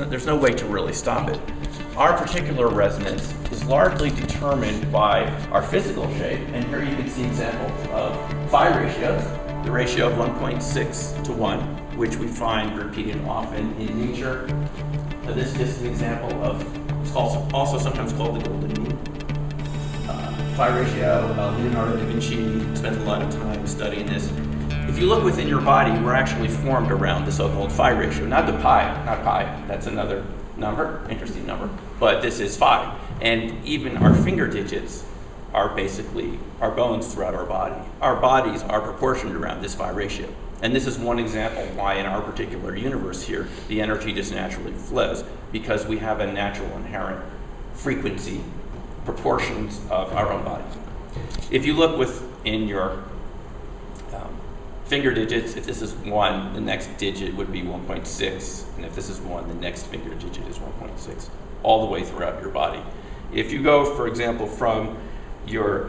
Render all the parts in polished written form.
there's no way to really stop it. Our particular resonance is largely determined by our physical shape, and here you can see examples of Phi ratios, the ratio of 1.6 to 1, which we find repeated often in nature. This is just an example of, it's also sometimes called the golden mean. Phi ratio, Leonardo da Vinci spent a lot of time studying this. If you look within your body, we're actually formed around the so-called Phi ratio, not the pi, not pi, that's another number, interesting number, but this is Phi. And even our finger digits are basically our bones throughout our body. Our bodies are proportioned around this Phi ratio. And this is one example why in our particular universe here, the energy just naturally flows, because we have a natural inherent frequency proportions of our own body. If you look within your finger digits, if this is 1, the next digit would be 1.6, and if this is 1, the next finger digit is 1.6, all the way throughout your body. If you go, for example, from your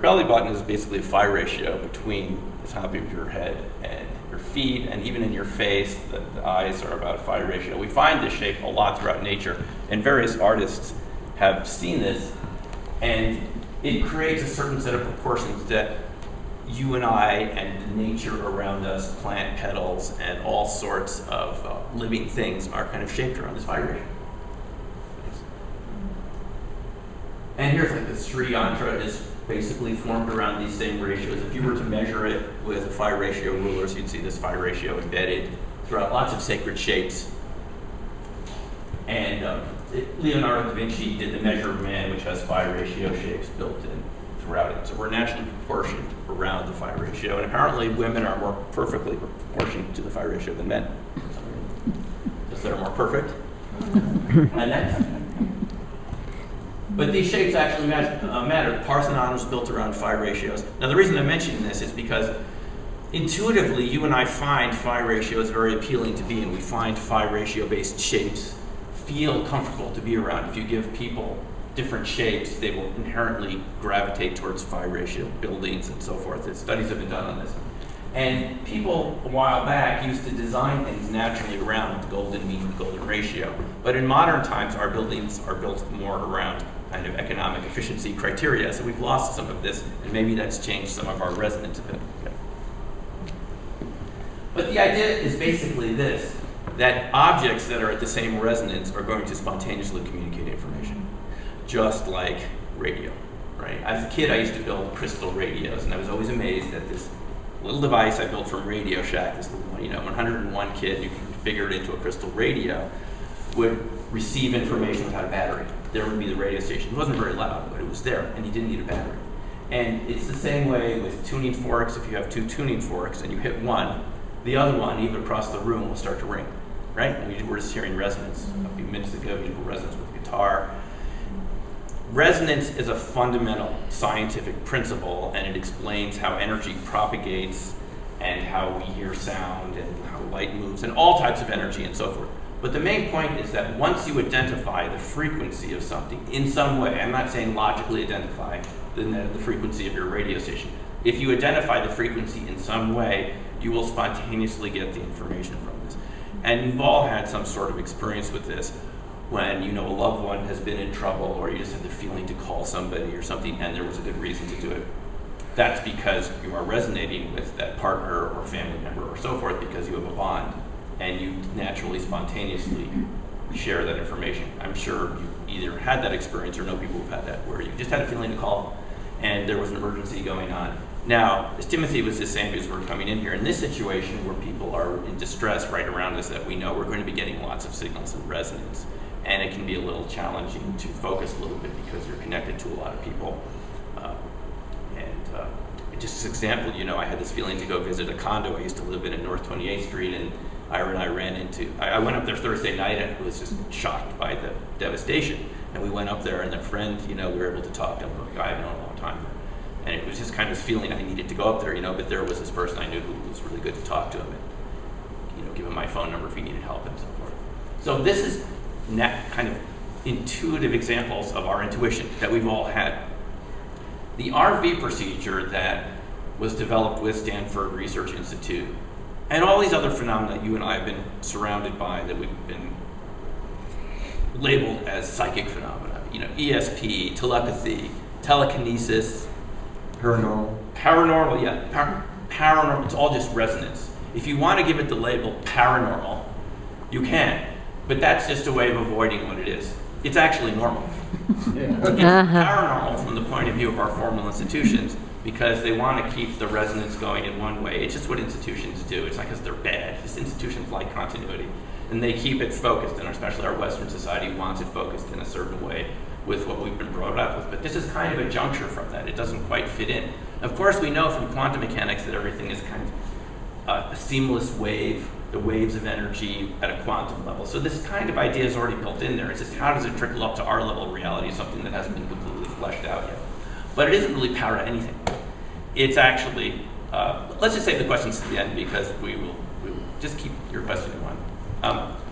belly button is basically a Phi ratio between the top of your head and your feet, and even in your face, the eyes are about a Phi ratio. We find this shape a lot throughout nature, and various artists have seen this, and it creates a certain set of proportions that you and I and nature around us, plant petals, and all sorts of living things are kind of shaped around this Phi ratio. And here's like the Sri Yantra is basically formed around these same ratios. If you were to measure it with a Phi ratio ruler, so you'd see this Phi ratio embedded throughout lots of sacred shapes. And Leonardo da Vinci did the measure of man, which has Phi ratio shapes built in throughout it. So we're naturally proportioned around the Phi ratio, and apparently women are more perfectly proportioned to the Phi ratio than men. Because they're more perfect. And that's, but these shapes actually matter. The Parthenon was built around Phi ratios. Now the reason I'm mentioning this is because intuitively you and I find Phi ratios very appealing to be in. We find Phi ratio based shapes feel comfortable to be around. If you give people different shapes, they will inherently gravitate towards Phi ratio buildings and so forth. Studies have been done on this. And people a while back used to design things naturally around the golden mean, the golden ratio. But in modern times, our buildings are built more around kind of economic efficiency criteria, so we've lost some of this, and maybe that's changed some of our resonance a bit. Okay. But the idea is basically this, that objects that are at the same resonance are going to spontaneously communicate information, just like radio, right? As a kid, I used to build crystal radios, and I was always amazed at this little device I built from Radio Shack, this little, 101 kid who configured it into a crystal radio, would receive information without a battery. There would be the radio station. It wasn't very loud, but it was there, and you didn't need a battery. And it's the same way with tuning forks. If you have 2 tuning forks and you hit one, the other one, even across the room, will start to ring, right? And we were just hearing resonance a few minutes ago, musical resonance with guitar. Resonance is a fundamental scientific principle, and it explains how energy propagates and how we hear sound and how light moves and all types of energy and so forth. But the main point is that once you identify the frequency of something in some way, I'm not saying logically identify the frequency of your radio station. If you identify the frequency in some way, you will spontaneously get the information from this. And you've all had some sort of experience with this when a loved one has been in trouble, or you just have the feeling to call somebody or something and there was a good reason to do it. That's because you are resonating with that partner or family member or so forth, because you have a bond and you naturally, spontaneously share that information. I'm sure you either had that experience or know people who've had that, where you just had a feeling to call and there was an emergency going on. Now, as Timothy was just saying as we're coming in here, in this situation where people are in distress right around us that we know, we're going to be getting lots of signals and resonance. And it can be a little challenging to focus a little bit because you're connected to a lot of people. Just as an example, I had this feeling to go visit a condo I used to live in North 28th Street, and Ira and I ran into, I went up there Thursday night and was just shocked by the devastation. And we went up there, and a friend, we were able to talk to him, a guy I've known a long time. And it was just kind of this feeling I needed to go up there, but there was this person I knew who was really good to talk to him and, give him my phone number if he needed help and so forth. So this is kind of intuitive examples of our intuition that we've all had. The RV procedure that was developed with Stanford Research Institute And all these other phenomena you and I have been surrounded by that we've been labeled as psychic phenomena. You know, ESP, telepathy, telekinesis. Paranormal. Paranormal, yeah. Paranormal, it's all just resonance. If you want to give it the label paranormal, you can. But that's just a way of avoiding what it is. It's actually normal. Yeah. It's paranormal from the point of view of our formal institutions because they want to keep the resonance going in one way. It's just what institutions do. It's not because they're bad. Just institutions like continuity. And they keep it focused, and especially our Western society wants it focused in a certain way with what we've been brought up with. But this is kind of a juncture from that. It doesn't quite fit in. Of course, we know from quantum mechanics that everything is kind of a seamless wave, the waves of energy at a quantum level. So this kind of idea is already built in there. It's just how does it trickle up to our level of reality, something that hasn't been completely fleshed out yet. But it isn't really power to anything. It's actually, let's just save the questions to the end because we will just keep your question in mind.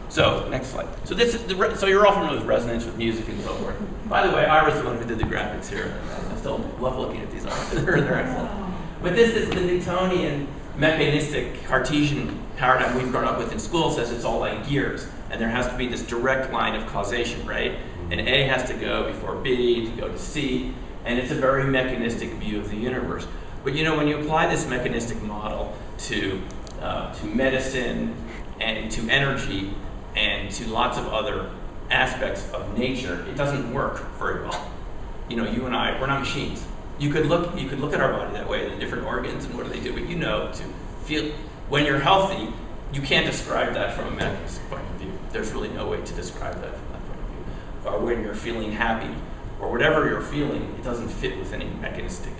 So next slide. So this is so you're all familiar with resonance, with music, and so forth. By the way, I was the one who did the graphics here. I still love looking at these. They're excellent. But this is the Newtonian mechanistic Cartesian paradigm we've grown up with in school. Says it's all like gears, and there has to be this direct line of causation, right? And A has to go before B to go to C, and it's a very mechanistic view of the universe. But you know, when you apply this mechanistic model to medicine and to energy and to lots of other aspects of nature, it doesn't work very well. You know, you and I, we're not machines. You could look at our body that way, the different organs and what do they do, but you know, to feel, when you're healthy, you can't describe that from a mechanistic point of view. There's really no way to describe that from that point of view. Or when you're feeling happy, or whatever you're feeling, it doesn't fit with any mechanistic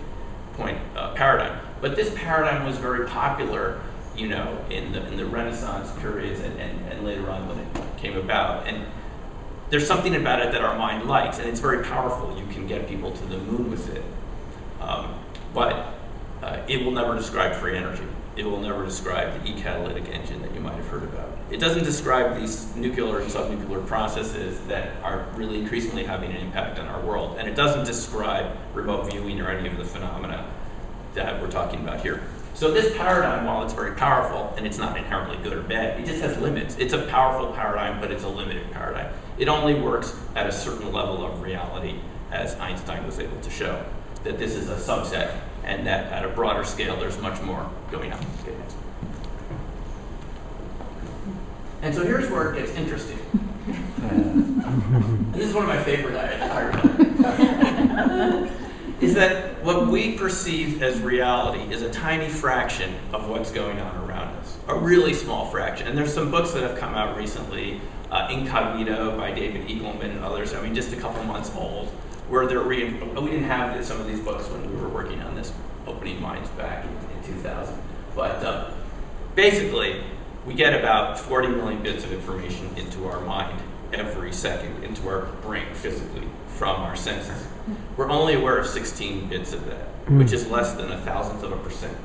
paradigm. But this paradigm was very popular, you know, in the Renaissance periods and later on when it came about. And there's something about it that our mind likes, and it's very powerful. You can get people to the moon with it. But it will never describe free energy. It will never describe the e-catalytic engine that you might have heard about. It doesn't describe these nuclear and subnuclear processes that are really increasingly having an impact on our world. And it doesn't describe remote viewing or any of the phenomena that we're talking about here. So this paradigm, while it's very powerful, and it's not inherently good or bad, it just has limits. It's a powerful paradigm, but it's a limited paradigm. It only works at a certain level of reality, as Einstein was able to show, that this is a subset, and that at a broader scale, there's much more going on. Okay, next. And so here's where it gets interesting. And this is one of my favorite diagrams. Is that what we perceive as reality is a tiny fraction of what's going on around us, a really small fraction. And there's some books that have come out recently, Incognito by David Eagleman and others, I mean, just a couple months old, where they're we didn't have some of these books when we were working on this Opening Minds back in 2000. But basically, we get about 40 million bits of information into our mind every second, into our brain physically, from our senses. We're only aware of 16 bits of that, which is less than 1,000%.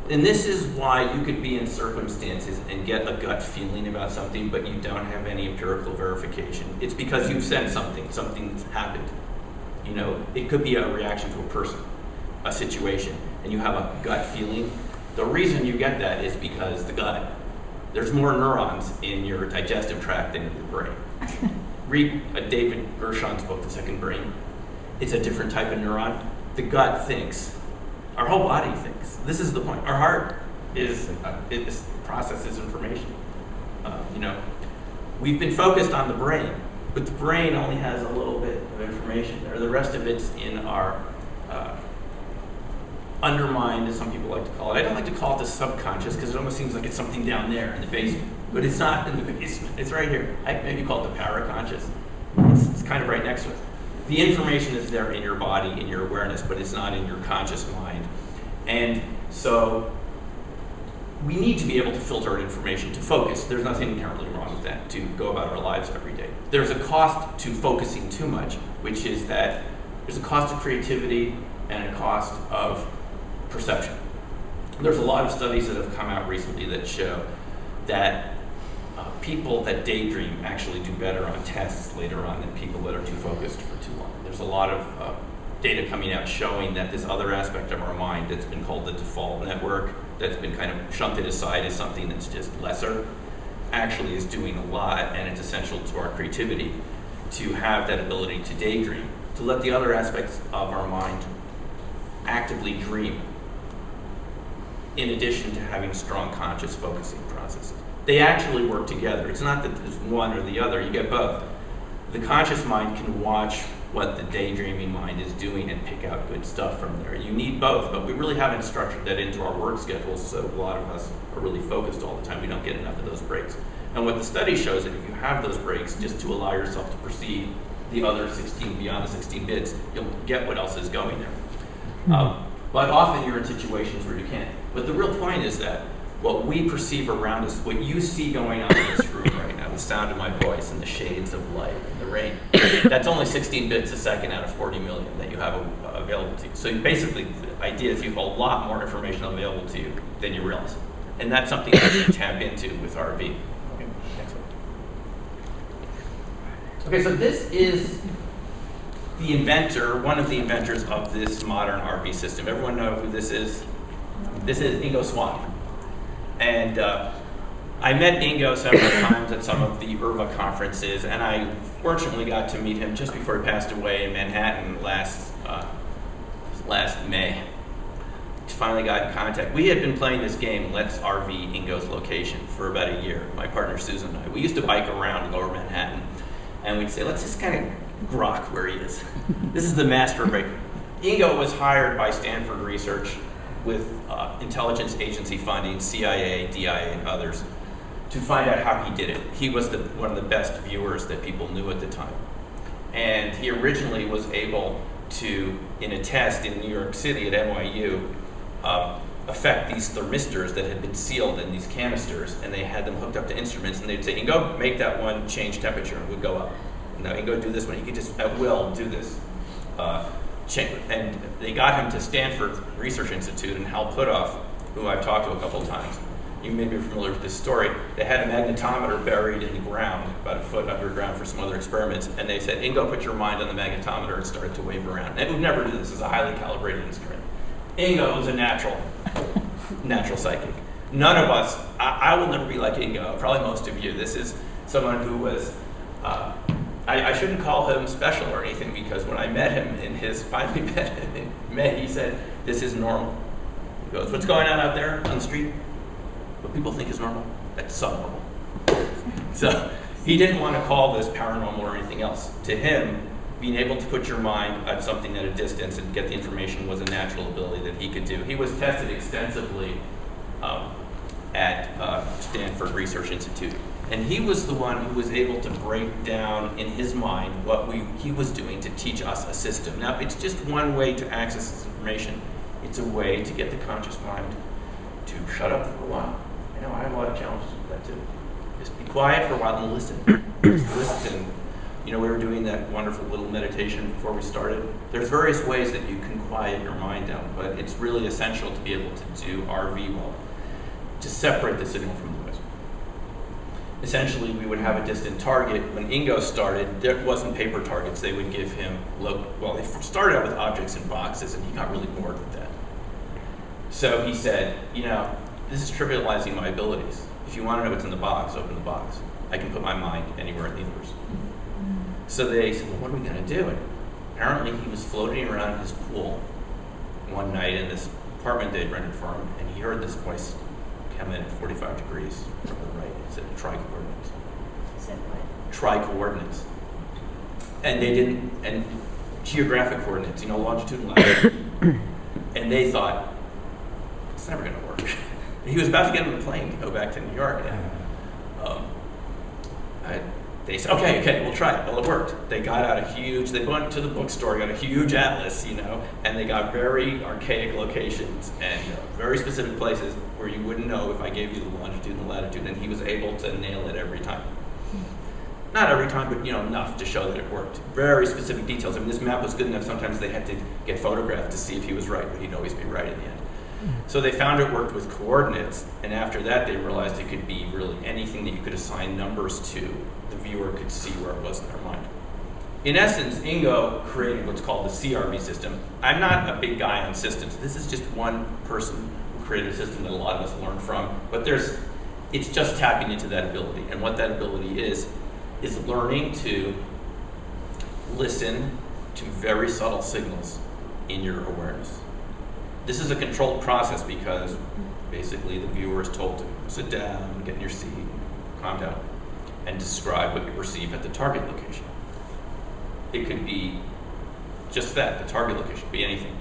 And this is why you could be in circumstances and get a gut feeling about something, but you don't have any empirical verification. It's because you've sensed something, something's happened. You know, it could be a reaction to a person, a situation, and you have a gut feeling. The reason you get that is because the gut, there's more neurons in your digestive tract than in your brain. Read David Gershon's book, The Second Brain. It's a different type of neuron. The gut thinks. Our whole body thinks. This is the point. Our heart processes information. You know, we've been focused on the brain, but the brain only has a little bit of information there. The rest of it's in our undermined, as some people like to call it. I don't like to call it the subconscious because it almost seems like it's something down there in the basement. But it's not in the basement. It's right here. I maybe call it the paraconscious. It's kind of right next to it. The information is there in your body, in your awareness, but it's not in your conscious mind. And so we need to be able to filter information, to focus. There's nothing inherently wrong with that, to go about our lives every day. There's a cost to focusing too much, which is that there's a cost of creativity and a cost of perception. There's a lot of studies that have come out recently that show that people that daydream actually do better on tests later on than people that are too focused for too long. There's a lot of data coming out showing that this other aspect of our mind that's been called the default network, that's been kind of shunted aside as something that's just lesser, actually is doing a lot, and it's essential to our creativity to have that ability to daydream, to let the other aspects of our mind actively dream, in addition to having strong conscious focusing processes. They actually work together. It's not that there's one or the other, you get both. The conscious mind can watch what the daydreaming mind is doing and pick out good stuff from there. You need both, but we really haven't structured that into our work schedules, so a lot of us are really focused all the time. We don't get enough of those breaks. And what the study shows is if you have those breaks just to allow yourself to perceive the other 16, beyond the 16 bits, you'll get what else is going there. But often you're in situations where you can't. But the real point is that what we perceive around us, what you see going on in this room right now, the sound of my voice and the shades of light and the rain, that's only 16 bits a second out of 40 million that you have available to you. So basically, the idea is you have a lot more information available to you than you realize. And that's something that you tap into with RV. Okay, next one. Okay, so this is the inventor, one of the inventors of this modern RV system. Everyone know who this is? This is Ingo Swann. And I met Ingo several times at some of the IRVA conferences, and I fortunately got to meet him just before he passed away in Manhattan last May. Finally got in contact. We had been playing this game, Let's RV Ingo's Location, for about a year, my partner Susan and I. We used to bike around Lower Manhattan, and we'd say, let's just kind of grok where he is. This is the master break. Ingo was hired by Stanford Research with intelligence agency funding, CIA, DIA, and others, to find out how he did it. He was one of the best viewers that people knew at the time. And he originally was able to, in a test in New York City at NYU, affect these thermistors that had been sealed in these canisters, and they had them hooked up to instruments, and they'd say, Ingo, make that one change temperature, and it would go up. Now, Ingo, do this one. He could just, at will, do this. And they got him to Stanford Research Institute, and Hal Puthoff, who I've talked to a couple of times, you may be familiar with this story. They had a magnetometer buried in the ground, about a foot underground for some other experiments, and they said, Ingo, put your mind on the magnetometer, and started to wave around. And it would never do this. It's a highly calibrated instrument. Ingo was a natural psychic. None of us, I will never be like Ingo, probably most of you. This is someone who was, I shouldn't call him special or anything, because when I met him finally met him in May, he said, this is normal. He goes, what's going on out there on the street? What people think is normal, that's subnormal. So he didn't want to call this paranormal or anything else. To him, being able to put your mind at something at a distance and get the information was a natural ability that he could do. He was tested extensively at Stanford Research Institute. And he was the one who was able to break down in his mind what he was doing to teach us a system. Now, it's just one way to access this information. It's a way to get the conscious mind to shut up for a while. I know I have a lot of challenges with that too. Just be quiet for a while and listen. Just listen. You know, we were doing that wonderful little meditation before we started. There's various ways that you can quiet your mind down, but it's really essential to be able to do RV well, to separate the signal from the noise. Essentially, we would have a distant target. When Ingo started, there wasn't paper targets. They would give him, well, they started out with objects in boxes, and he got really bored with that. So he said, you know, this is trivializing my abilities. If you want to know what's in the box, open the box. I can put my mind anywhere in the universe. So they said, well, what are we going to do? And apparently he was floating around his pool one night in this apartment they'd rented for him, and he heard this voice come in at 45 degrees from the right. It said tri-coordinates. Said what? Tri-coordinates. And they didn't, and geographic coordinates, you know, longitude and latitude. And they thought, it's never going to work. He was about to get on the plane to go back to New York. And they said, okay, we'll try it. Well, it worked. They got out they went to the bookstore, got a huge atlas, you know, and they got very archaic locations and very specific places where you wouldn't know if I gave you the longitude and the latitude, and he was able to nail it every time. Not every time, but, you know, enough to show that it worked. Very specific details. I mean, this map was good enough, sometimes they had to get photographed to see if he was right, but he'd always be right in the end. So they found it worked with coordinates, and after that they realized it could be really anything that you could assign numbers to, the viewer could see where it was in their mind. in essence, Ingo created what's called the CRV system. I'm not a big guy on systems. This is just one person who created a system that a lot of us learn from. But it's just tapping into that ability. And what that ability is learning to listen to very subtle signals in your awareness. This is a controlled process because basically the viewer is told to sit down, get in your seat, calm down, and describe what you perceive at the target location. It could be just that, the target location, could be anything.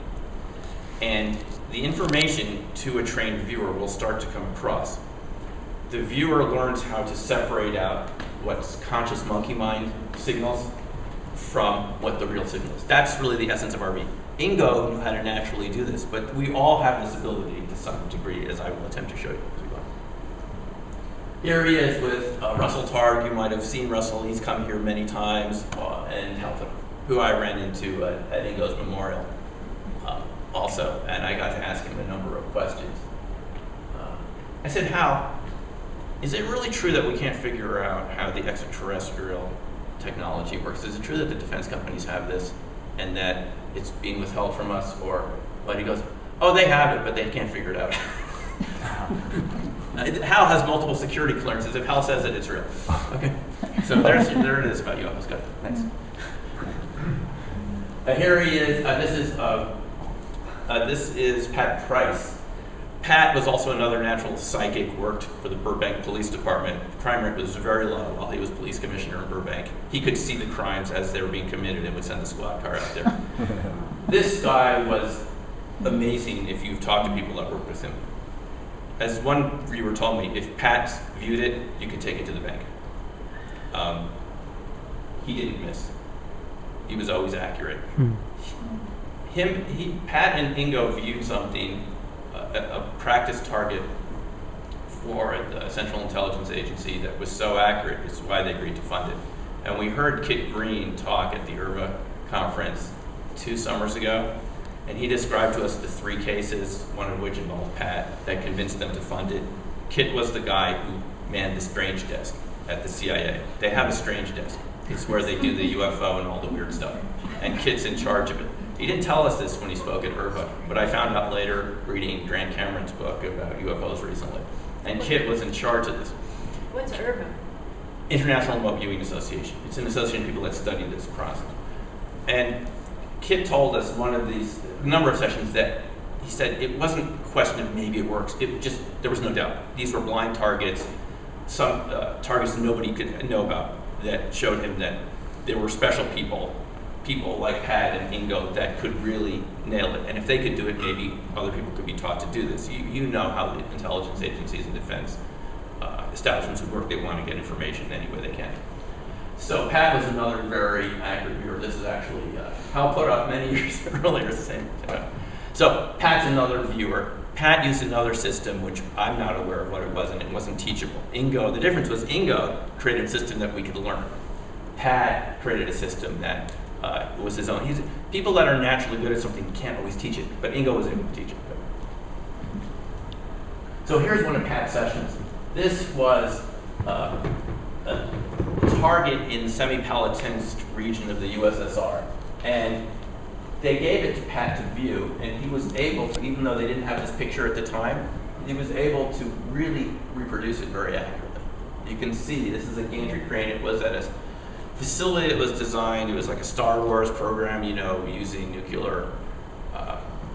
And the information to a trained viewer will start to come across. The viewer learns how to separate out what's conscious monkey mind signals from what the real signal is. That's really the essence of RV. Ingo knew how to naturally do this, but we all have this ability to some degree, as I will attempt to show you as we go. Here he is with Russell Targ. You might have seen Russell. He's come here many times, and who I ran into at Ingo's memorial also, and I got to ask him a number of questions. I said, Hal, is it really true that we can't figure out how the extraterrestrial technology works? Is it true that the defense companies have this and that it's being withheld from us? But he goes, oh, they have it, but they can't figure it out. Hal has multiple security clearances. If Hal says it, it's real. Okay, so there it is about UFOs. Good, thanks. Here he is. This is Pat Price. Pat was also another natural psychic, worked for the Burbank Police Department. Crime rate was very low while he was police commissioner in Burbank. He could see the crimes as they were being committed and would send the squad car out there. This guy was amazing if you've talked to people that worked with him. As one viewer told me, if Pat viewed it, you could take it to the bank. He didn't miss. He was always accurate. Pat and Ingo viewed something, a practice target for the Central Intelligence Agency that was so accurate, it's why they agreed to fund it. And we heard Kit Green talk at the IRVA conference 2 summers ago, and he described to us the 3 cases, one of which involved Pat, that convinced them to fund it. Kit was the guy who manned the strange desk at the CIA. They have a strange desk. It's where they do the UFO and all the weird stuff. And Kit's in charge of it. He didn't tell us this when he spoke at IRVA, but I found out later reading Grant Cameron's book about UFOs recently. And Kit was in charge of this. What's IRVA? International Remote Viewing Association. It's an association of people that study this process. And Kit told us one of these, a number of sessions, that he said it wasn't a question of maybe it works. It just, there was no doubt. These were blind targets, some targets nobody could know about, that showed him that there were special people like Pat and Ingo that could really nail it. And if they could do it, maybe other people could be taught to do this. You know how the intelligence agencies and defense establishments would work. They want to get information any way they can. So Pat was another very accurate viewer. This is actually Hal put up many years earlier. It's the same. So Pat's another viewer. Pat used another system, which I'm not aware of what it was, and it wasn't teachable. Ingo, the difference was Ingo created a system that we could learn. Pat created a system that was his own. People that are naturally good at something can't always teach it, but Ingo was able to teach it. So here's one of Pat's sessions. This was a target in the Semipalatinsk region of the USSR, and they gave it to Pat to view, and he was able to, even though they didn't have this picture at the time, he was able to really reproduce it very accurately. You can see this is a gantry crane. It was at a facility that was designed, it was like a Star Wars program, you know, using nuclear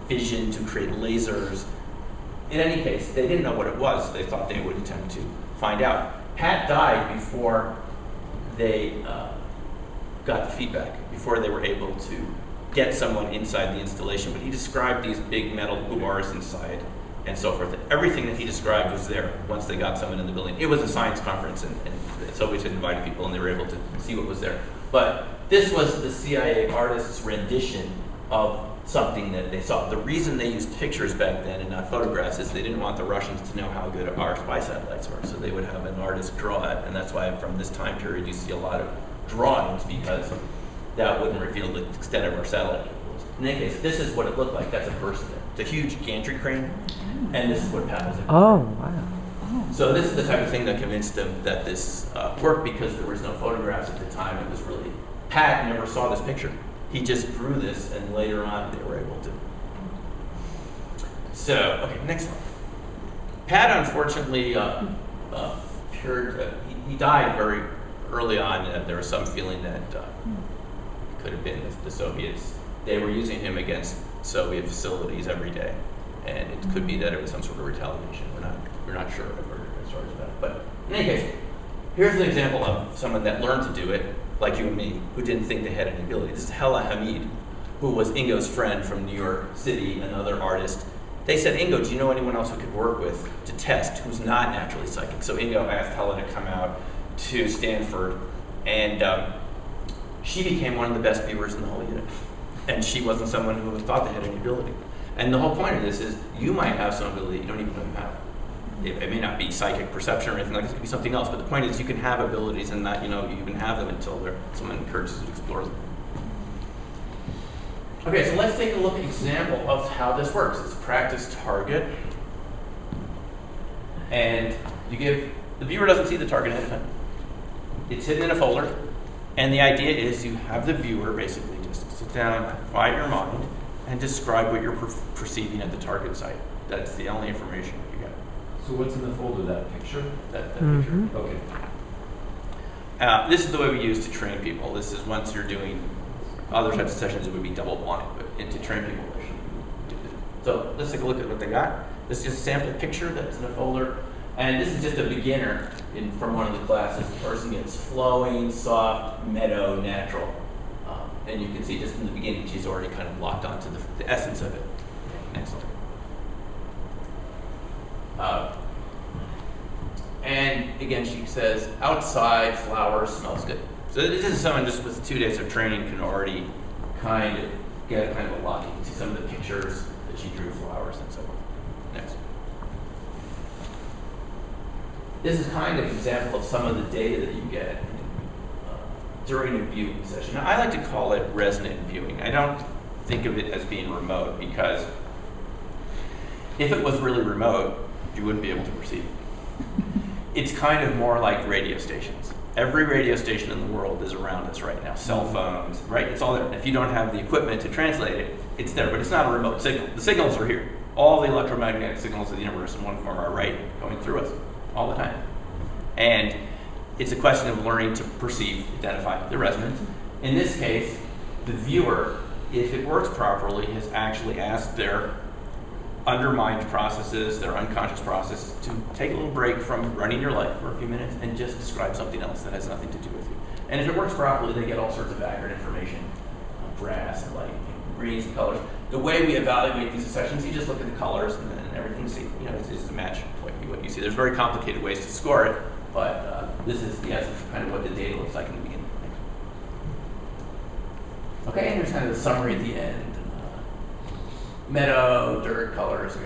fission to create lasers. In any case, they didn't know what it was. They thought they would attempt to find out. Pat died before they got the feedback, before they were able to get someone inside the installation. But he described these big metal bars inside and so forth. Everything that he described was there once they got someone in the building. It was a science conference, and the Soviets had invited people, and they were able to see what was there. But this was the CIA artist's rendition of something that they saw. The reason they used pictures back then and not photographs is they didn't want the Russians to know how good our spy satellites were, so they would have an artist draw it, and that's why from this time period you see a lot of drawings, because that wouldn't reveal the extent of our satellite capabilities. In any case, this is what it looked like. That's a person there. It's a huge gantry crane, and this is what Pat was able to do. Oh, wow. So this is the type of thing that convinced them that this worked, because there was no photographs at the time. It was really Pat never saw this picture. He just drew this, and later on they were able to. So, okay, next one. Pat, unfortunately, he died very early on. There was some feeling that it could have been the Soviets. They were using him against Soviet facilities every day, and it could be that it was some sort of retaliation. We're not sure as far as that. But in any case, here's an example of someone that learned to do it, like you and me, who didn't think they had any ability. This is Hamid, who was Ingo's friend from New York City, another artist. They said, Ingo, do you know anyone else we could work with to test who's not naturally psychic? So Ingo asked Hella to come out to Stanford, and she became one of the best viewers in the whole unit. And she wasn't someone who thought they had any ability. And the whole point of this is, you might have some ability you don't even know you have. It may not be psychic perception or anything like this, it could be something else, but the point is you can have abilities and not, you even have them until someone encourages you to explore them. Okay, so let's take a look at an example of how this works. It's a practice target, and the viewer doesn't see the target ahead of time. It's hidden in a folder, and the idea is you have the viewer basically just sit down, quiet your mind, and describe what you're perceiving at the target site. That's the only information you get. So what's in the folder? That picture? That picture. Okay. This is the way we use to train people. This is once you're doing other types of sessions, it would be double blind, but to train people, they should do this. So let's take a look at what they got. This is just a sample picture that's in a folder, and this is just a beginner from one of the classes. The person gets flowing, soft, meadow, natural, and you can see just in the beginning she's already kind of locked onto the essence of it. Next one. And again, she says, outside, flowers, smells good. So this is someone just with 2 days of training can already kind of get a kind of a lock. You can see some of the pictures that she drew, flowers and so on. Next. This is kind of an example of some of the data that you get during a viewing session. Now, I like to call it resonant viewing. I don't think of it as being remote, because if it was really remote, you wouldn't be able to perceive it. It's kind of more like radio stations. Every radio station in the world is around us right now. Cell phones, right? It's all there. If you don't have the equipment to translate it, it's there, but it's not a remote signal. The signals are here. All the electromagnetic signals of the universe in one form are going through us all the time. And it's a question of learning to perceive, identify the resonance. In this case, the viewer, if it works properly, has actually asked their undermined processes, their unconscious processes, to take a little break from running your life for a few minutes and just describe something else that has nothing to do with you. And if it works properly, they get all sorts of accurate information, brass and light, greens and colors. The way we evaluate these sessions, you just look at the colors and everything. See, it's a match what you see. There's very complicated ways to score it, but this is the essence of kind of what the data looks like in the beginning. Okay, and here's kind of the summary at the end. Meadow, dirt, colors.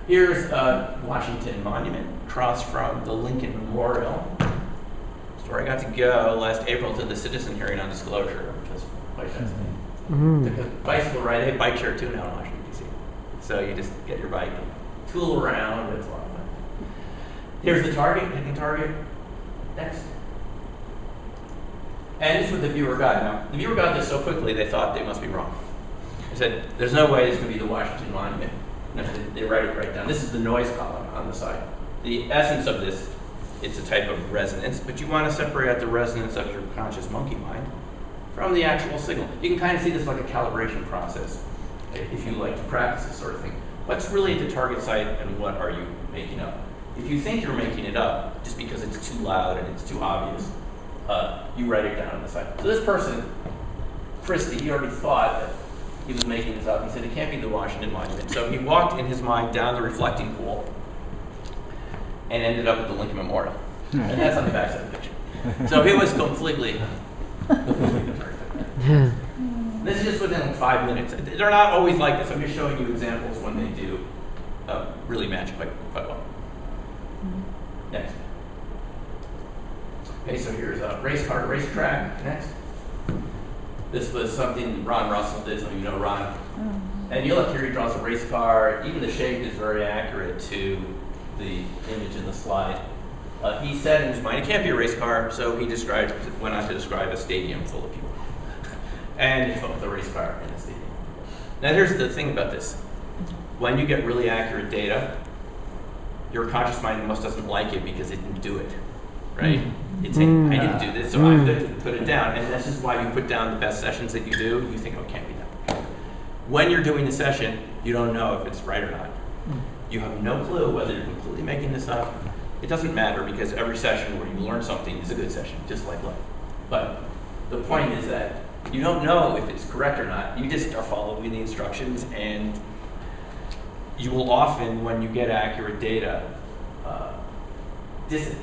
Here's Washington Monument across from the Lincoln Memorial. It's where I got to go last April to the citizen hearing on disclosure, which was quite fascinating. Took a bicycle ride. They have bike share too now in Washington, D.C. So you just get your bike and tool around. It's a lot of fun. Here's the target, hidden target. Next. And this is what the viewer got. Now, the viewer got this so quickly they thought they must be wrong. They said, there's no way this can be the Washington Monument. And they write it right down. This is the noise column on the side. The essence of this, it's a type of resonance, but you want to separate out the resonance of your conscious monkey mind from the actual signal. You can kind of see this like a calibration process if you like to practice this sort of thing. What's really at the target site and what are you making up? If you think you're making it up just because it's too loud and it's too obvious, you write it down on the side. So this person, Christie, he already thought that he was making this up. He said it can't be the Washington Monument. So he walked in his mind down the reflecting pool and ended up at the Lincoln Memorial. And that's on the back side of the picture. So he was completely This is just within 5 minutes. They're not always like this. I'm just showing you examples when they do really match quite well. Next. Okay, so here's a race car, racetrack. Next. This was something Ron Russell did, some of you know Ron. And you look here, he draws a race car. Even the shape is very accurate to the image in the slide. He said in his mind, it can't be a race car, so he went on to describe a stadium full of people. And it's both a race car and a stadium. Now here's the thing about this. When you get really accurate data, your conscious mind almost doesn't like it because it didn't do it, right? It's saying, I didn't do this, so I have to put it down. And this is why you put down the best sessions that you do. You think, oh, it can't be done. When you're doing the session, you don't know if it's right or not. You have no clue whether you're completely making this up. It doesn't matter because every session where you learn something is a good session, just like life. But the point is that you don't know if it's correct or not. You just are following the instructions, and you will often, when you get accurate data, diss it,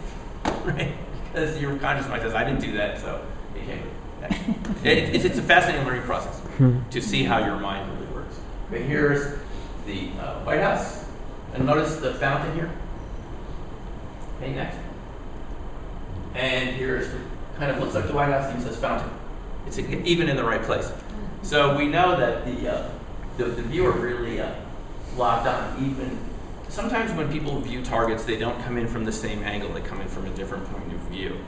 right? Because your conscious mind says, I didn't do that, so it can't be. It's a fascinating learning process to see how your mind really works. Okay, here's the White House. And notice the fountain here. Okay, next. And here's, kind of looks like the White House, and it says fountain. It's even in the right place. So we know that the viewer really locked on. Even sometimes when people view targets, they don't come in from the same angle. They come in from a different point of view.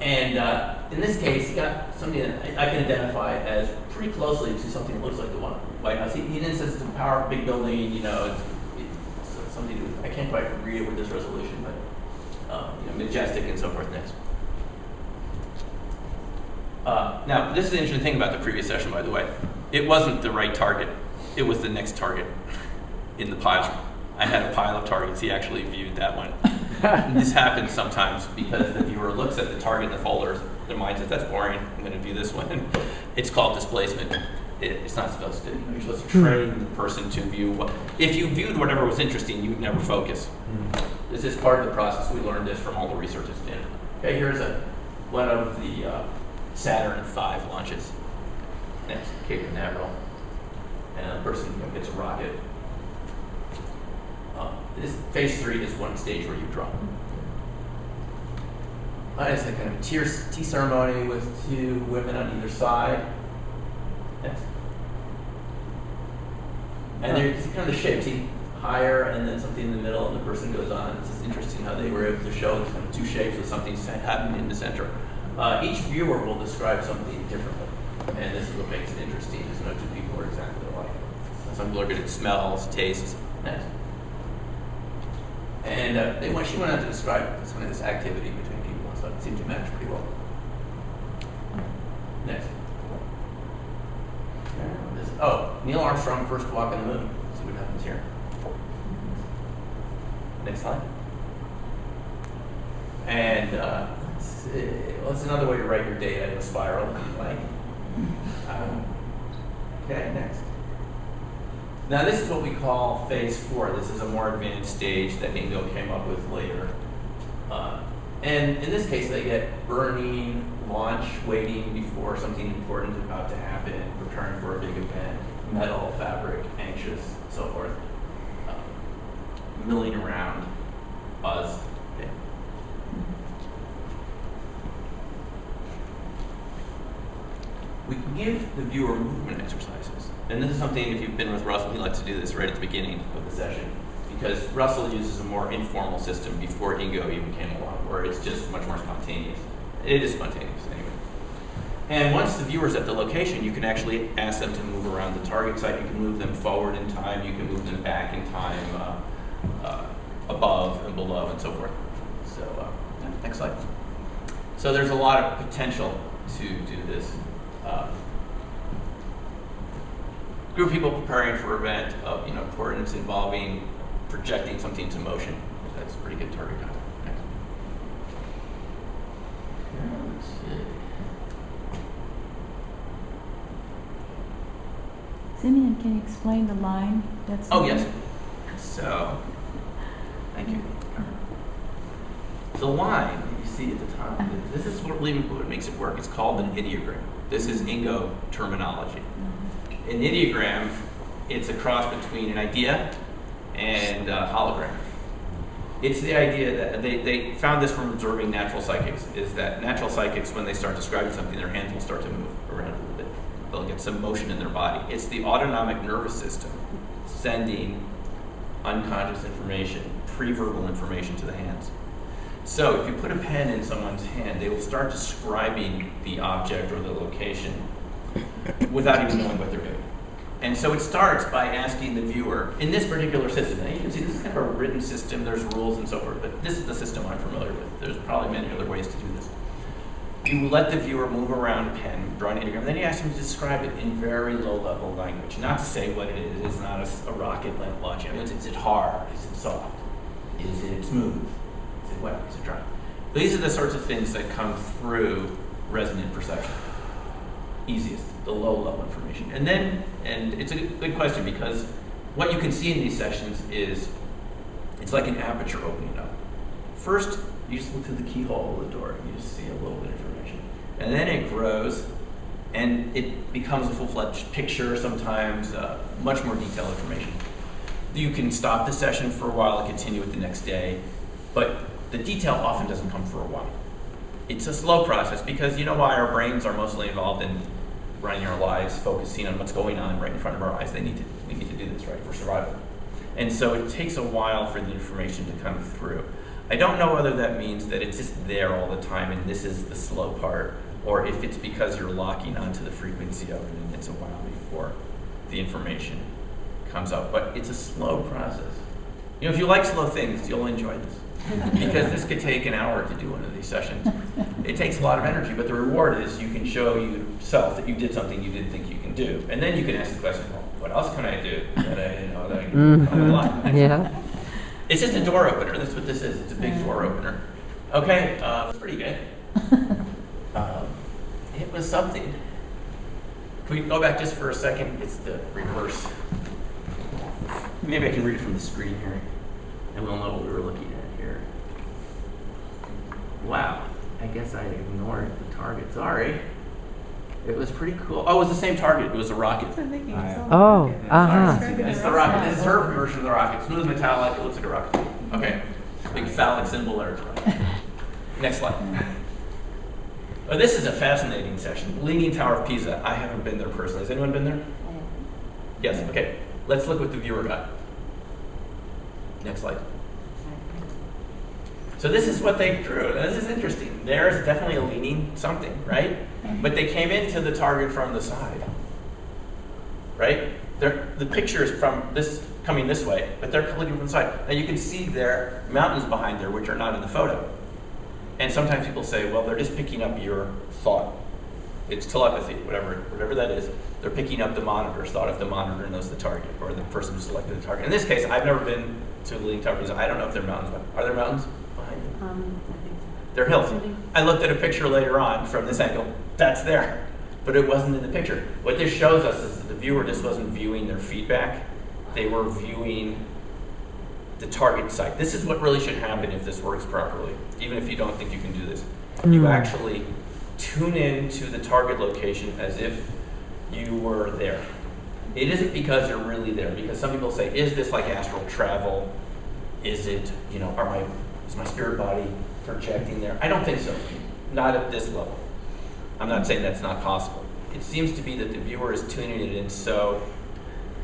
In this case, he got something that I can identify as pretty closely to something that looks like the White House. He didn't say it's a powerful big building, you know, it's something to do with, I can't quite read it with this resolution, but you know, majestic and so forth next. Now, this is the interesting thing about the previous session, by the way. It wasn't the right target. It was the next target in the pile. I had a pile of targets. He actually viewed that one. This happens sometimes because the viewer looks at the target in the folder. Their mind says, that's boring. I'm going to view this one. It's called displacement. It's not supposed to. You're supposed to train the person to view what. If you viewed whatever was interesting, you'd never focus. This is part of the process. We learned this from all the research at Stanford. Okay, here's one of the Saturn V launches. Next, Cape Canaveral. And the person gets a rocket. This phase 3 is one stage where you drop. It's a kind of tea ceremony with 2 women on either side. Next. And there's kind of the shape. See, higher and then something in the middle, and the person goes on. It's just interesting how they were able to show kind of 2 shapes with something happening in the center. Each viewer will describe something differently, and this is what makes it interesting. There's no 2 people are exactly alike. Some people are good at smells, tastes. Next. And she went on to describe some of this activity between people, so it seemed to match pretty well. Next. Neil Armstrong first walk on the moon. Let's see what happens here. Next slide. And let's see. Well, it's another way to write your data in a spiral, if you like. Okay, next. Now this is what we call phase 4. This is a more advanced stage that Ingo came up with later. And in this case, they get burning, launch, waiting before something important is about to happen, preparing for a big event, metal, fabric, anxious, so forth. Milling around, buzz. Okay. We can give the viewer movement exercises. And this is something, if you've been with Russell, he likes to do this right at the beginning of the session, because Russell uses a more informal system before Ingo even came along, where it's just much more spontaneous. It is spontaneous anyway. And once the viewer's at the location, you can actually ask them to move around the target site. You can move them forward in time. You can move them back in time, above and below, and so forth. So, next slide. So there's a lot of potential to do this. Group of people preparing for an event of importance involving projecting something into motion. That's a pretty good target content. Next. Let's see. Simeon, can you explain the line? Oh, yes. So, thank you. The line that you see at the top, this is what makes it work. It's called an ideogram. This is Ingo terminology. An ideogram, it's a cross between an idea and a hologram. It's the idea that they found this from observing natural psychics, is that natural psychics, when they start describing something, their hands will start to move around a little bit. They'll get some motion in their body. It's the autonomic nervous system sending unconscious information, pre-verbal information to the hands. So if you put a pen in someone's hand, they will start describing the object or the location without even knowing what they're doing. And so it starts by asking the viewer, in this particular system, now you can see this is kind of a written system, there's rules and so forth, but this is the system I'm familiar with. There's probably many other ways to do this. You let the viewer move around a pen, draw an ideogram, then you ask them to describe it in very low-level language. Not to say what it is. It's not a rocket launch. Is it hard? Is it soft? Is it smooth? Is it wet? Is it dry? These are the sorts of things that come through resonant perception. Easiest, the low-level information. And it's a good question, because what you can see in these sessions is, it's like an aperture opening up. First, you just look through the keyhole of the door, and you just see a little bit of information. And then it grows, and it becomes a full-fledged picture, sometimes much more detailed information. You can stop the session for a while and continue it the next day, but the detail often doesn't come for a while. It's a slow process, because you know why our brains are mostly involved in running our lives, focusing on what's going on right in front of our eyes. We need to do this, right, for survival. And so it takes a while for the information to come through. I don't know whether that means that it's just there all the time and this is the slow part, or if it's because you're locking onto the frequency of it and it's a while before the information comes out. But it's a slow process. You know, if you like slow things, you'll enjoy this. Because this could take an hour to do one of these sessions. It takes a lot of energy, but the reward is you can show yourself that you did something you didn't think you can do. And then you can ask the question, well, what else can I do that I didn't know that I can do? A lot. Yeah. It's just a door opener. That's what this is. It's a big door opener. Okay, it's pretty good. It was something. Can we go back just for a second? It's the reverse. Maybe I can read it from the screen here, and we'll know what we were looking at here. Wow. I guess I ignored the target. Sorry. It was pretty cool. Oh, it was the same target. It was a rocket. Oh, It's the rocket. This is her version of the rocket. Smooth metallic. It looks like a rocket. Okay. Big phallic symbol there. Next slide. Oh, this is a fascinating session. Leaning Tower of Pisa. I haven't been there personally. Has anyone been there? Yes. Okay. Let's look what the viewer got. Next slide. So this is what they drew. Now, this is interesting. There's definitely a leaning something, right? But they came into the target from the side, right? The picture is from this coming this way, but they're looking from the side. Now you can see there are mountains behind there which are not in the photo. And sometimes people say, well, they're just picking up your thought. It's telepathy, whatever that is. They're picking up the monitor's thought if the monitor knows the target, or the person who selected the target. In this case, I've never been to the Leaning Tower of Pisa. I don't know if there are mountains. Are there mountains behind it? I think so. They're hills. I looked at a picture later on from this angle. That's there. But it wasn't in the picture. What this shows us is that the viewer just wasn't viewing their feedback. They were viewing the target site. This is what really should happen if this works properly, even if you don't think you can do this. You actually tune in to the target location as if you were there. It isn't because you're really there, because some people say, is this like astral travel? Is it, is my spirit body projecting there? I don't think so. Not at this level. I'm not saying that's not possible. It seems to be that the viewer is tuning it in so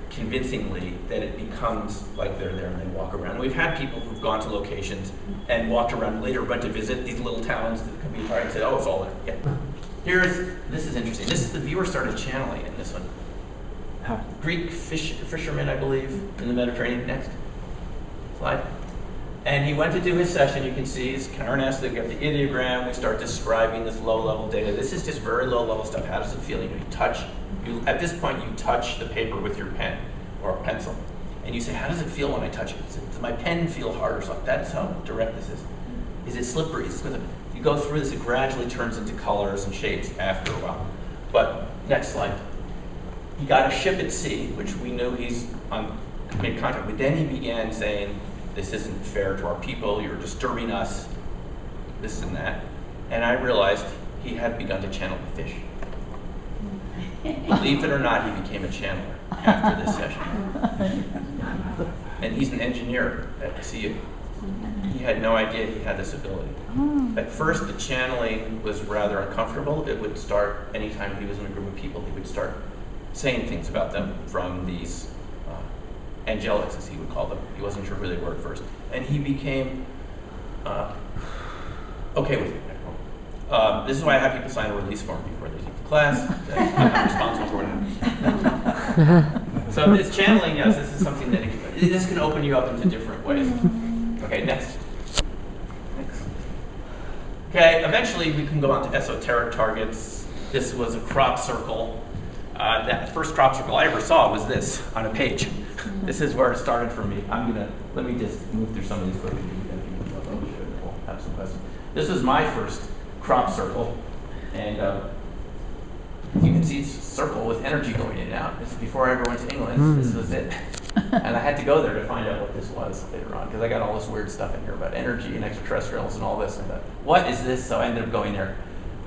convincingly that it becomes like they're there and they walk around. We've had people who've gone to locations and walked around later, went to visit these little towns that could be hard and said, oh, it's all there. Yeah. This is interesting. This is the viewer started channeling in this one. Greek fisherman, I believe, in the Mediterranean. Next slide. And he went to do his session. You can see his Karen asked to get the ideogram. We start describing this low-level data. This is just very low-level stuff. How does it feel? At this point, you touch the paper with your pen or a pencil, and you say, how does it feel when I touch it? Does my pen feel hard or soft? That's how direct this is. Is it slippery? Is it smooth? You go through this, it gradually turns into colors and shapes after a while. But next slide. He got a ship at sea, which we knew he's made contact with. Then he began saying, this isn't fair to our people, you're disturbing us, this and that. And I realized he had begun to channel the fish. Believe it or not, he became a channeler after this session. And he's an engineer at CU. He had no idea he had this ability. At first, the channeling was rather uncomfortable. It would start anytime he was in a group of people, he would start saying things about them from these angelics, as he would call them. He wasn't sure who they were at first. And he became okay with it. This is why I have people sign a release form before they take the class. I'm not responsible for it. So this channeling, yes, this is something that this can open you up into different ways. Okay, next. Okay, eventually we can go on to esoteric targets. This was a crop circle. That first crop circle I ever saw was this on a page. This is where it started for me. Let me just move through some of these quickly. We'll have some questions. This was my first crop circle, and you can see it's a circle with energy going in and out. This is before I ever went to England. This was it. And I had to go there to find out what this was later on, because I got all this weird stuff in here about energy and extraterrestrials and all this. And I thought, what is this? So I ended up going there,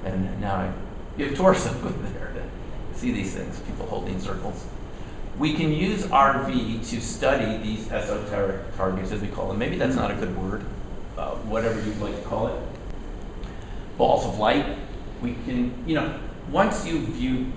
and now I give tours over there to see these things, people holding circles. We can use RV to study these esoteric targets, as we call them. Maybe that's not a good word, whatever you'd like to call it. Balls of light. We can, once you view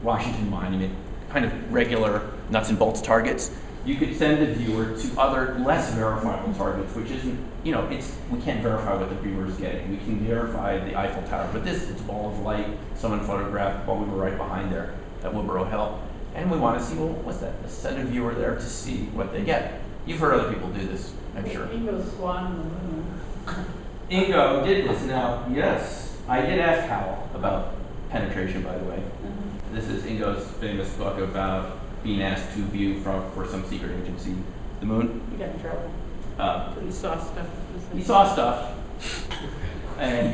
Washington Monument, kind of regular nuts and bolts targets, you could send the viewer to other less verifiable targets, which isn't, we can't verify what the viewer is getting. We can verify the Eiffel Tower, but it's a ball of light someone photographed while we were right behind there at Wilbur Hill. And we want to see, well, what's that? Let's send a viewer there to see what they get. You've heard other people do this, I'm sure. Ingo Swan the moon. Ingo did this. Now, yes, I did ask Hal about penetration, by the way. This is Ingo's famous book about being asked to view for some secret agency the moon. He got in trouble. He saw stuff. He saw stuff. And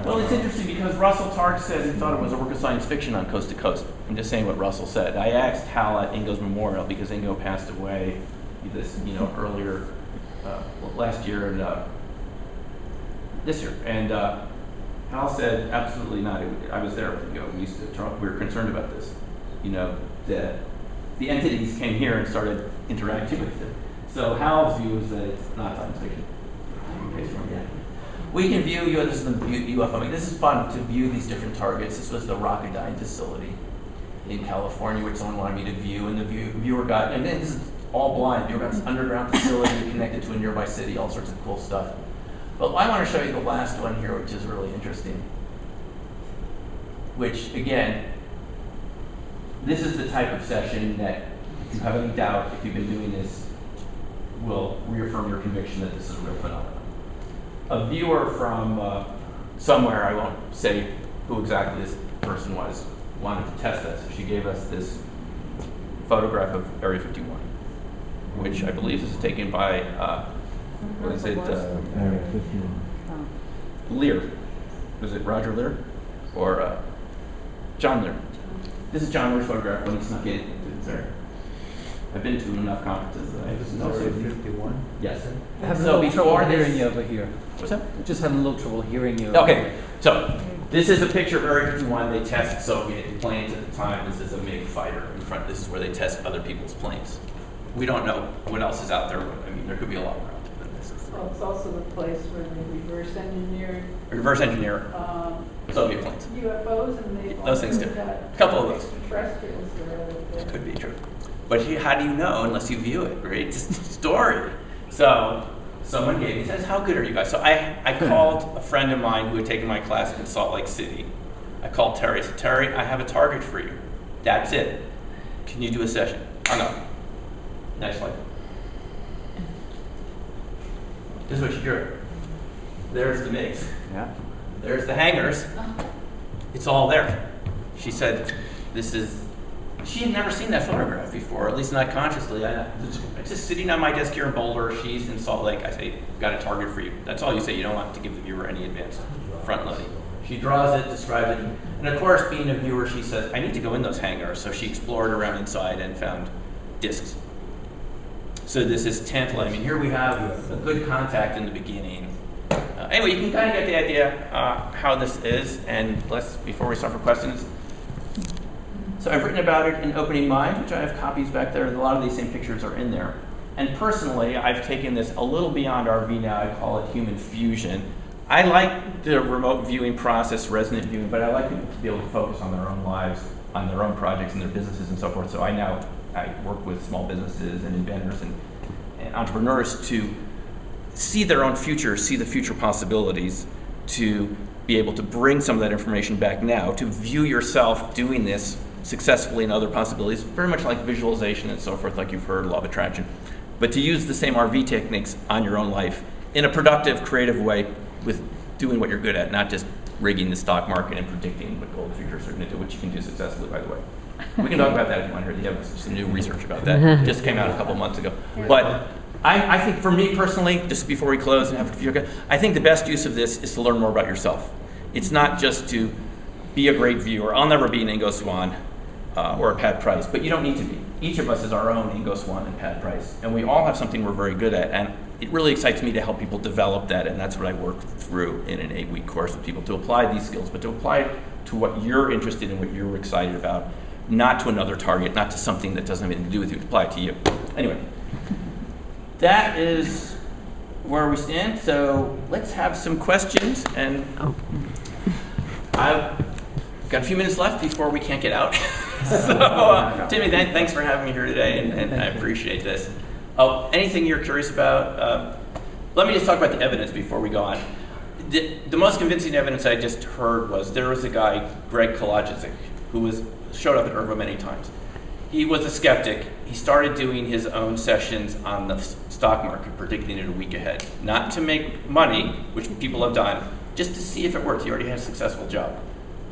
well, it's interesting because Russell Targ said he thought it was a work of science fiction on Coast to Coast. I'm just saying what Russell said. I asked Hal at Ingo's memorial because Ingo passed away this, earlier last year and this year, and Hal said absolutely not. I was there with Ingo. We were concerned about this. The entities came here and started interacting with it. So Hal's view is that it's not science fiction. We can view this is the UFO. I mean, this is fun to view these different targets. This was the Rocketdyne facility in California, which someone wanted me to view, and the viewer got, and then this is all blind. The viewer got this underground facility connected to a nearby city, all sorts of cool stuff. But I want to show you the last one here, which is really interesting. Which, again, this is the type of session that, if you have any doubt, if you've been doing this, will reaffirm your conviction that this is a real phenomenon. A viewer from somewhere, I won't say who exactly this person was, wanted to test us. So she gave us this photograph of Area 51, which I believe is taken by, what is it? Area 51. Lear. Was it Roger Lear? Or John Lear? This is John Lear's photograph when he snuck in. I've been to enough conferences that I just know. Area 51? Yes. I have a So little trouble before hearing this, you over here. what's that? Just having a little trouble hearing you. Okay, so this is a picture of Area 51. They test Soviet planes at the time. This is a MiG fighter in front. This is where they test other people's planes. We don't know what else is out there. I mean, there could be a lot more out there than this. Well, it's also the place where they reverse engineered Reverse engineer Soviet planes. UFOs, and they Those things do. got A couple of those. extraterrestrials there. It could be true. But how do you know unless you view it, right? It's just a story. So someone gave me, says, how good are you guys? So I called a friend of mine who had taken my class in Salt Lake City. I called Terry. I said, Terry, I have a target for you. That's it. Can you do a session? Oh, no. Next slide. This is what she drew. There's the MiGs. Yeah. There's the hangars. It's all there. She said, she had never seen that photograph before, at least not consciously. It's just sitting on my desk here in Boulder. She's in Salt Lake. I say, got a target for you. That's all you say. You don't want to give the viewer any advanced front loading. She draws it, describes it. And of course, being a viewer, she says, I need to go in those hangars. So she explored around inside and found discs. So this is tantalizing. I mean, here we have a good contact in the beginning. Anyway, you can kind of get the idea how this is. And before we start for questions, so I've written about it in Opening Mind, which I have copies back there. A lot of these same pictures are in there. And personally, I've taken this a little beyond RV now. I call it human fusion. I like the remote viewing process, resonant viewing, but I like people to be able to focus on their own lives, on their own projects and their businesses and so forth. So I work with small businesses and inventors and entrepreneurs to see their own future, see the future possibilities, to be able to bring some of that information back now, to view yourself doing this successfully in other possibilities, very much like visualization and so forth, like you've heard, law of attraction. But to use the same RV techniques on your own life in a productive, creative way with doing what you're good at, not just rigging the stock market and predicting what gold futures are going to do, which you can do successfully, by the way. We can talk about that if you want to hear. You have some new research about that. Just came out a couple months ago. But I think for me personally, just before we close and have a few, I think the best use of this is to learn more about yourself. It's not just to be a great viewer. I'll never be an Ingo Swann or a Pat Price, but you don't need to be. Each of us is our own Ingo Swann and Pat Price, and we all have something we're very good at, and it really excites me to help people develop that, and that's what I work through in an 8-week course with people, to apply these skills, but to apply it to what you're interested in, what you're excited about, not to another target, not to something that doesn't have anything to do with you, to apply it to you. Anyway, that is where we stand, so let's have some questions, and I've got a few minutes left before we can't get out. So, Timmy, thanks for having me here today, and I appreciate this. Oh, anything you're curious about? Let me just talk about the evidence before we go on. The most convincing evidence I just heard was there was a guy, Greg Kolajic, who showed up at Irva many times. He was a skeptic. He started doing his own sessions on the stock market, predicting it a week ahead. Not to make money, which people have done, just to see if it worked. He already had a successful job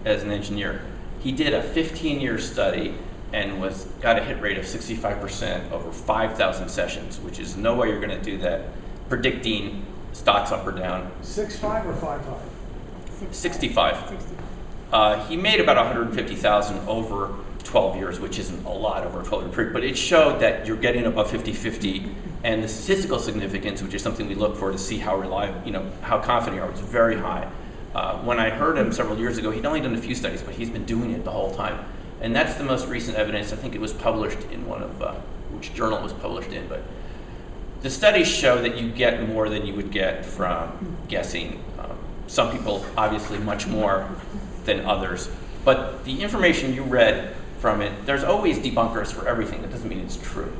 as an engineer. He did a 15-year study and got a hit rate of 65% over 5,000 sessions, which is no way you're going to do that, predicting stocks up or down. 6.5 or 5.5? 65. He made about 150,000 over 12 years, which isn't a lot over a 12-year period, but it showed that you're getting above 50-50, and the statistical significance, which is something we look for to see how reliable, how confident you are, was very high. When I heard him several years ago, he'd only done a few studies, but he's been doing it the whole time. And that's the most recent evidence. I think it was published in one of, which journal it was published in, but the studies show that you get more than you would get from guessing. Some people, obviously, much more than others. But the information you read from it, there's always debunkers for everything. That doesn't mean it's true.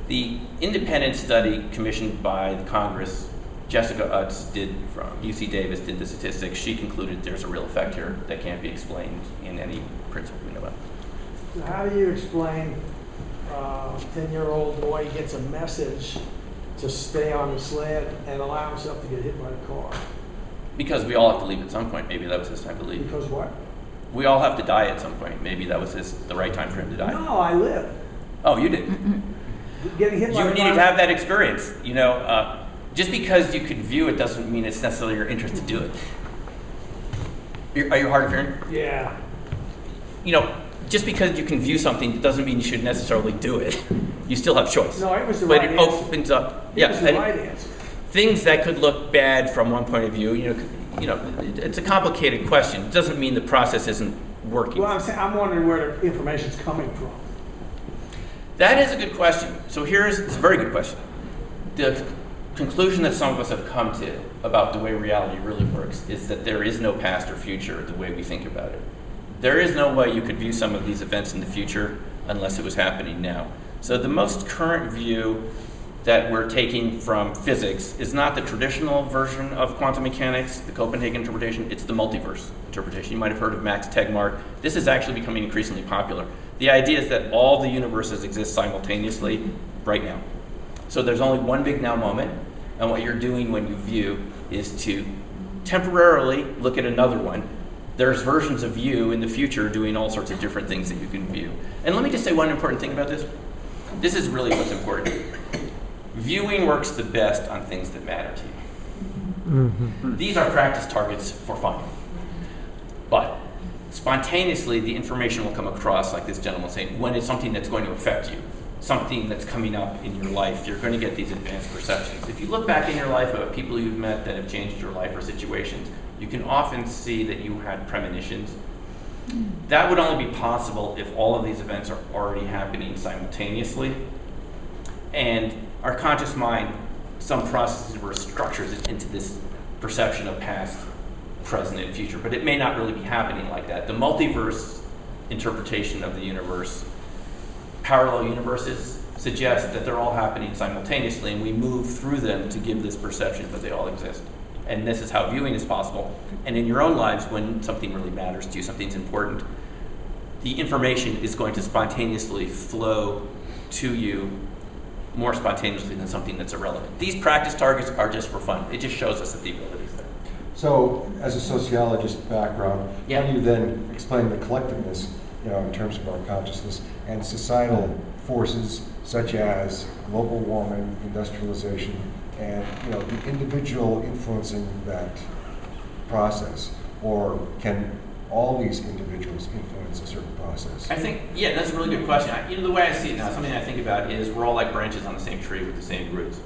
The independent study commissioned by the Congress, Jessica Utz did from UC Davis, did the statistics. She concluded there's a real effect here that can't be explained in any principle we know about. So how do you explain 10-year-old boy gets a message to stay on the sled and allow himself to get hit by a car? Because we all have to leave at some point. Maybe that was his time to leave. Because what? We all have to die at some point. Maybe that was the right time for him to die. No, I live. Oh, you didn't. Getting hit by a car. You needed to have that experience. Just because you could view it doesn't mean it's necessarily your interest to do it. Are you hard of hearing? Yeah. Just because you can view something doesn't mean you should necessarily do it. You still have choice. No, it was the but right it answer. opens up. It was the right answer. Things that could look bad from one point of view. It's a complicated question. It doesn't mean the process isn't working. Well, I'm wondering where the information's coming from. That is a good question. So it's a very good question. The conclusion that some of us have come to about the way reality really works is that there is no past or future the way we think about it. There is no way you could view some of these events in the future unless it was happening now. So the most current view that we're taking from physics is not the traditional version of quantum mechanics, the Copenhagen interpretation, it's the multiverse interpretation. You might have heard of Max Tegmark. This is actually becoming increasingly popular. The idea is that all the universes exist simultaneously right now. So there's only one big now moment, and what you're doing when you view is to temporarily look at another one. There's versions of you in the future doing all sorts of different things that you can view. And let me just say one important thing about this. This is really what's important. Viewing works the best on things that matter to you. These are practice targets for fun. But spontaneously, the information will come across, like this gentleman saying, when it's something that's going to affect you, something that's coming up in your life, you're going to get these advanced perceptions. If you look back in your life at people you've met that have changed your life or situations, you can often see that you had premonitions. That would only be possible if all of these events are already happening simultaneously. And our conscious mind, some processes were structures it into this perception of past, present, and future, but it may not really be happening like that. The multiverse interpretation of the universe, parallel universes, suggest that they're all happening simultaneously, and we move through them to give this perception that they all exist. And this is how viewing is possible. And in your own lives, when something really matters to you, something's important, the information is going to spontaneously flow to you more spontaneously than something that's irrelevant. These practice targets are just for fun. It just shows us that the ability is there. So, as a sociologist background, Yeah. how do you then explain the collectiveness, in terms of our consciousness and societal forces such as global warming, industrialization, and the individual influencing that process? Or can all these individuals influence a certain process? I think, yeah, that's a really good question. The way I see it now, something I think about is we're all like branches on the same tree with the same roots.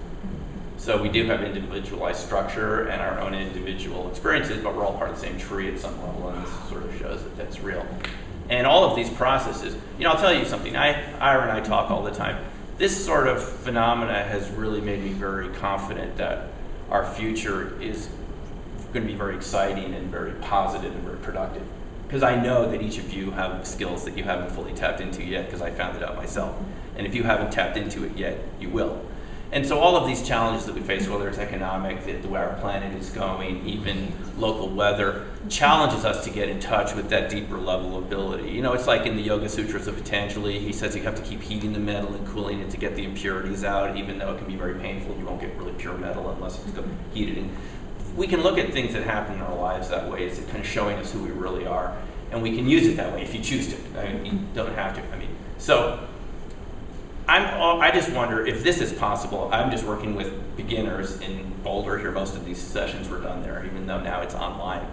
So we do have individualized structure and our own individual experiences, but we're all part of the same tree at some level, and this sort of shows that that's real. And all of these processes, I'll tell you something. Ira and I talk all the time. This sort of phenomena has really made me very confident that our future is going to be very exciting and very positive and very productive. Because I know that each of you have skills that you haven't fully tapped into yet, because I found it out myself. And if you haven't tapped into it yet, you will. And so all of these challenges that we face, whether it's economic, the way our planet is going, even local weather, challenges us to get in touch with that deeper level of ability. It's like in the Yoga Sutras of Patanjali, he says you have to keep heating the metal and cooling it to get the impurities out, even though it can be very painful. You won't get really pure metal unless it's heated in. We can look at things that happen in our lives that way. It's kind of showing us who we really are. And we can use it that way if you choose to. You don't have to. So I just wonder if this is possible. I'm just working with beginners in Boulder here. Most of these sessions were done there, even though now it's online.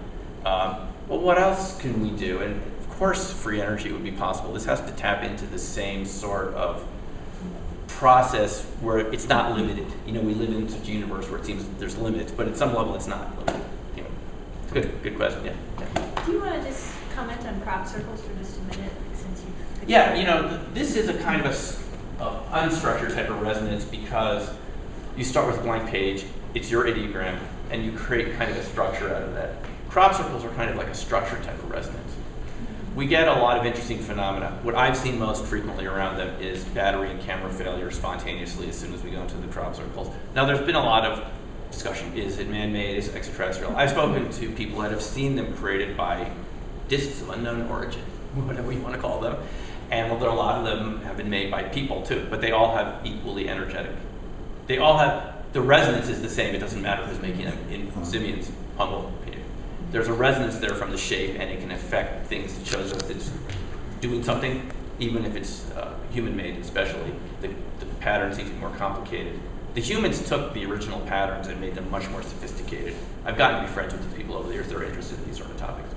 Well, what else can we do? And of course, free energy would be possible. This has to tap into the same sort of process where it's not limited. We live in such a universe where it seems there's limits, but at some level it's not limited. Good question. Yeah. Do you want to just comment on crop circles for just a minute, since you've... Yeah, this is a kind of a unstructured type of resonance because you start with a blank page, it's your ideogram, and you create kind of a structure out of that. Crop circles are kind of like a structured type of resonance. We get a lot of interesting phenomena. What I've seen most frequently around them is battery and camera failure spontaneously as soon as we go into the crop circles. Now, there's been a lot of discussion. Is it man-made? Is it extraterrestrial? I've spoken to people that have seen them created by discs of unknown origin, whatever you want to call them. And a lot of them have been made by people too, but they all have equally energetic. They all have, the resonance is the same. It doesn't matter who's making them. In simians, humble, there's a resonance there from the shape, and it can affect things. It shows us it's doing something, even if it's human-made, especially. The pattern seems to be more complicated. The humans took the original patterns and made them much more sophisticated. I've gotten to be friends with these people over the years that are interested in these sort of topics.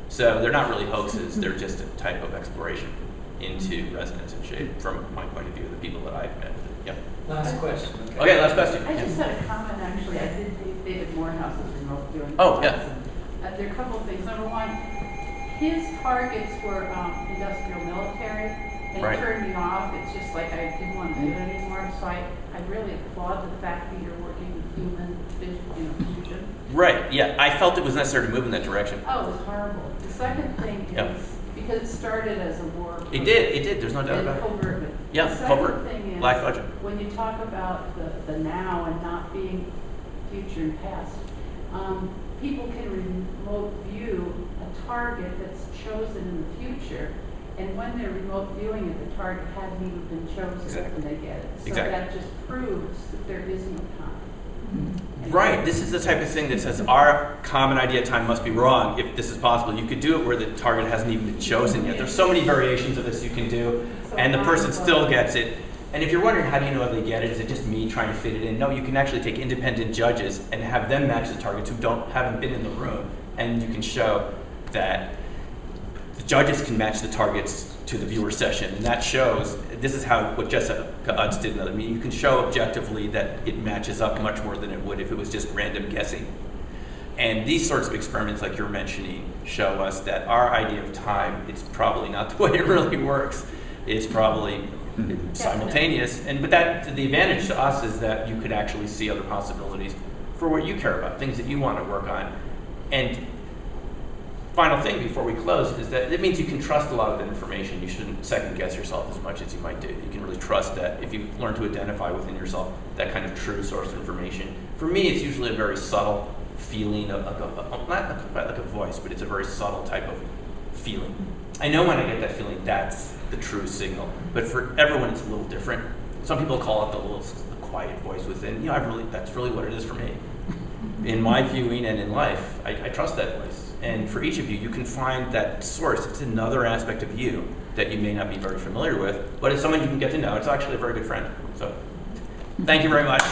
So they're not really hoaxes. They're just a type of exploration into resonance and shape from my point of view, the people that I've met. Yeah. Last question. Okay, last question. I just had a comment, actually. I did David Morehouse's remote viewing. Oh, yeah. There are a couple of things. Number one, his targets were industrial military, and Right. it turned me off. It's just like I didn't want to do it anymore. So I really applaud the fact that you're working with human fusion. Right, yeah. I felt it was necessary to move in that direction. Oh, it was horrible. The second thing Yep. is, because it started as a war. It did. There's no doubt And about it. covert. Yeah, The second covert. thing is, Black budget. when you talk about the now and not being future and past, people can remote view a target that's chosen in the future, and when they're remote viewing it, the target hasn't even been chosen Exactly. when they get it. So Exactly. that just proves that there is no time. And Right, this is the type of thing that says our common idea of time must be wrong if this is possible. You could do it where the target hasn't even been chosen yet. There's so many variations of this you can do, and the person still gets it. And if you're wondering how do you know they get it, is it just me trying to fit it in? No, you can actually take independent judges and have them match the targets who haven't been in the room, and you can show that the judges can match the targets to the viewer session, and that shows, this is what Jessica Utz did in another meeting, you can show objectively that it matches up much more than it would if it was just random guessing. And these sorts of experiments like you're mentioning show us that our idea of time, it's probably not the way it really works. It's probably simultaneous, but the advantage to us is that you could actually see other possibilities for what you care about, things that you want to work on. And final thing before we close is that it means you can trust a lot of the information. You shouldn't second guess yourself as much as you might do. You can really trust that if you learn to identify within yourself that kind of true source of information. For me, it's usually a very subtle feeling of not like a voice, but it's a very subtle type of feeling. I know when I get that feeling, that's the true signal. But for everyone, it's a little different. Some people call it the quiet voice within. That's really what it is for me. In my viewing and in life, I trust that voice. And for each of you, you can find that source. It's another aspect of you that you may not be very familiar with, but it's someone you can get to know. It's actually a very good friend. So, thank you very much.